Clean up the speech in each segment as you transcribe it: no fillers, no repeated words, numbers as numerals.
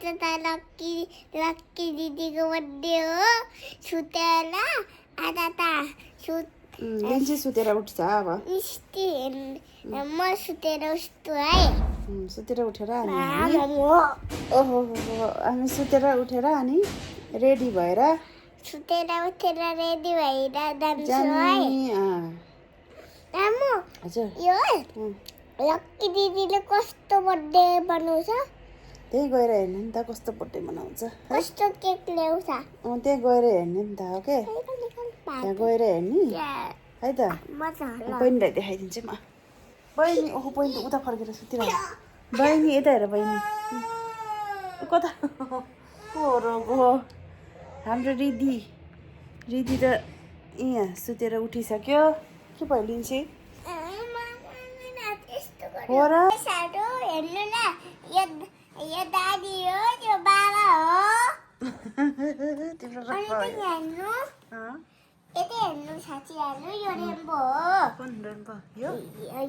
त लक्की दिदीको बर्थडे हो सुतेर आज त लिन्सी सुतेर उठ्छ अब म सुतेर उठ्छु है सुतेर उठेर ओहो हामी सुतेर उठेर अनि रेडी भएर सुतेर उठेर रेडी भएर जान्छु है आमु हजुर यो लक्की दिदीले कस्तो बर्थडे बनाउँछ त्यही गएर हेर्ने नि त कस्तो बर्थडे मनाउँछ कस्तो केक ल्याउँछ त्यहाँ गएर हेर्ने नि त हो के त्यहाँ गएर हेर्ने है त बहिनीलाई देखाइदिन्छु म बहिनी ओहो बहिनी उता फर्केर सुतिरहेको बहिनी यता हेर बहिनी कता को हाम्रो रिदी त यहाँ सुतेर उठिसक्यो के भयो लिन्सी हो र हेर्नु न यो दादी हो यो बाबा हो तिम्रो हेर्नु यतै हेर्नु साथीहरू यो रेम्बो हो कुन रेम्बो यो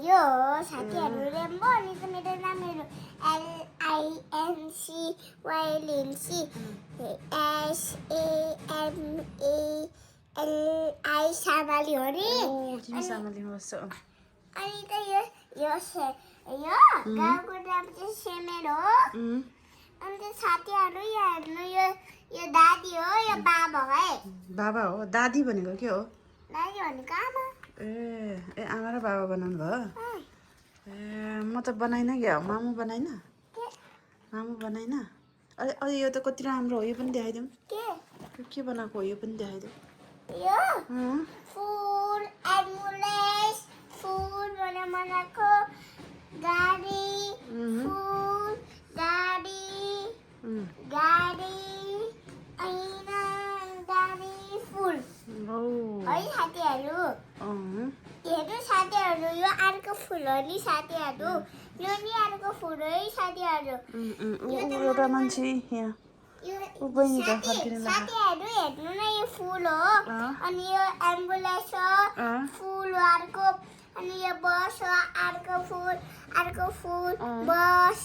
यो हो साथीहरू रेम्बो अनि त मेरो नामहरू LINCY लिन्सी SAMALI सामाली हो नि तिमी सामालीमा बस्छौ अनि त यो गाउँको नाम चाहिँ सेमेर हो अनि त साथीहरू यहाँ हेर्नु यो दादी हो यो बाबा है बाबा हो दादी भनेको के हो दादी भनेको आमा ए आमा र बाबा बनाउनु भयो ए म त बनाइनँ क्या मामु बनाइन अलि यो त कति राम्रो हो यो पनि देखाइदिउँ के बनाएको हो यो पनि देखाइदिउँ यो फुल एम्बुलेन्स फुल बनाएको गाडी फुल गाडी ऐना गाडी फुल है साथीहरू हेर्नु साथीहरू यो अर्को फुल हो नि साथीहरू यो नि अर्को फुल हो है साथीहरू एउटा मान्छे यहाँ साथीहरू हेर्नु न यो फुल हो अनि यो एम्बुलेन्स हो फुल हो अर्को अनि यो बस हो अर्को फुल बस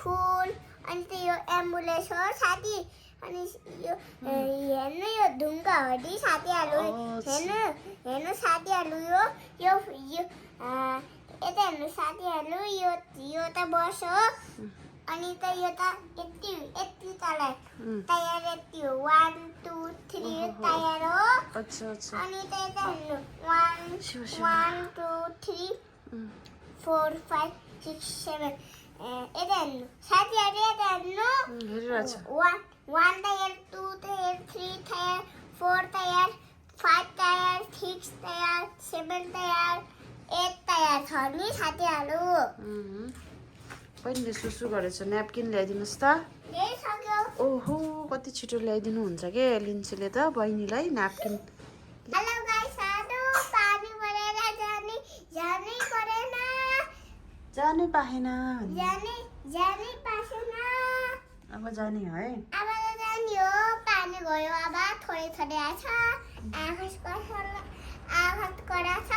फुल अनि त यो एम्बुलेन्स हो साथी अनि यो हेर्नु यो ढुङ्गा हो नि साथीहरू हेर्नु साथीहरू यो यता हेर्नु साथीहरू यो त बस हो अनि त यो त यति तल टायर यति हो 1 2 3 टायर हो अनि त यता हेर्नु 1 2 3 4 5 6 7 यता हेर्नु साथीहरू यता हेर्नु 1 tyre 2 tyre 3 tyre 4 tyre 5 tyre 6 tyre 7 tyre 8 tyre छ नि साथीहरू बहिनीले सुसु गरेछ न्यापकिन ल्याइदिनुहोस् त ओहो कति छिटो ल्याइदिनु हुन्छ के लिन्सीले त बहिनीलाई न्यापकिन हेलो गाइस पानी परेर जानै पाएन अब जाने है अब त जाने हो पानी गयो अब थोरै आछ आकाश कडा छ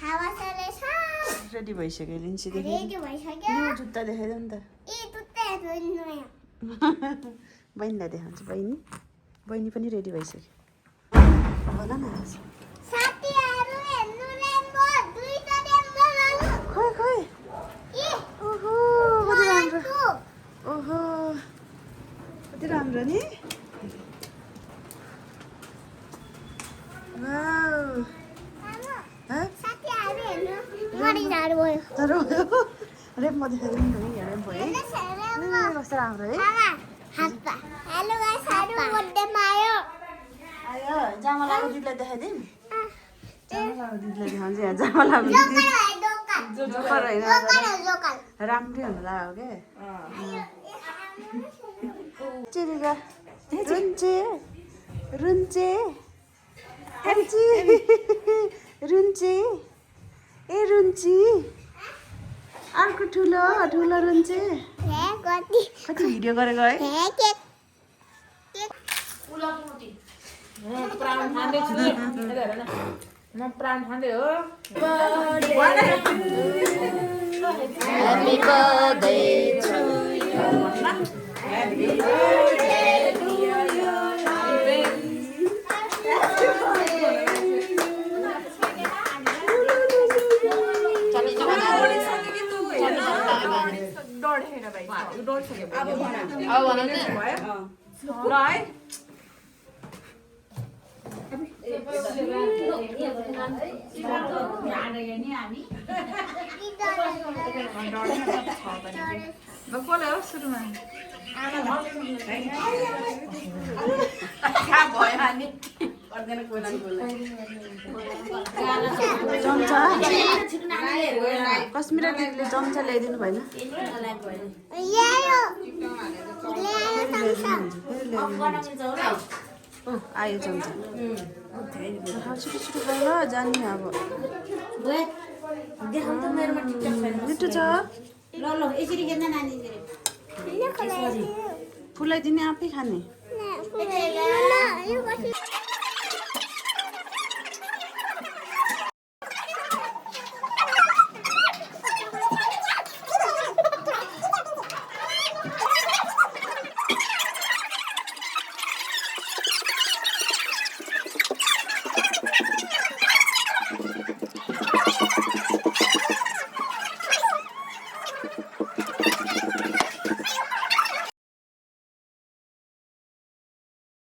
हावा चलेछ रेडी भइसक्यो लिन्सीदेखि रेडी भइसक्यो जुत्ता देखाइदेऊ नि त जुत्ता हेर्नु बहिनीलाई देखाउँछु बहिनी पनि रेडी भइसक्यो भन न साथीहरू हेर्नु रेम्बो दुईटा रेम्बो लानु खोइ ओहो कति राम्रो ओहो कति राम्रो नि वाउ साथीहरू हेर्नु मरि जानु भयो रेम्बो देखाइदिनु नि यहाँ रेम्बो है कस्तो राम्रो है हेलो गाइस बर्थडेमा आयो जामलाको दिदीलाई देखाइदिउँ जामलाको दिदीलाई देखाउँछ यहाँ जामलाको दिदी जोकर होइन राम्रै होला हो क्या चिरिका रुन्चे ए रुन्ची अर्को ठुलो रुन्चे कति भिडियो गरेको है प्राण खाँदै हो Happy birthday to you. चम्चा कश्मीरा दिदीले चम्चा ल्याइदिनु भएन आयो चम्चा छिटो छिटो गर जाने अब मिठो छ फुलाइदिने आफै खाने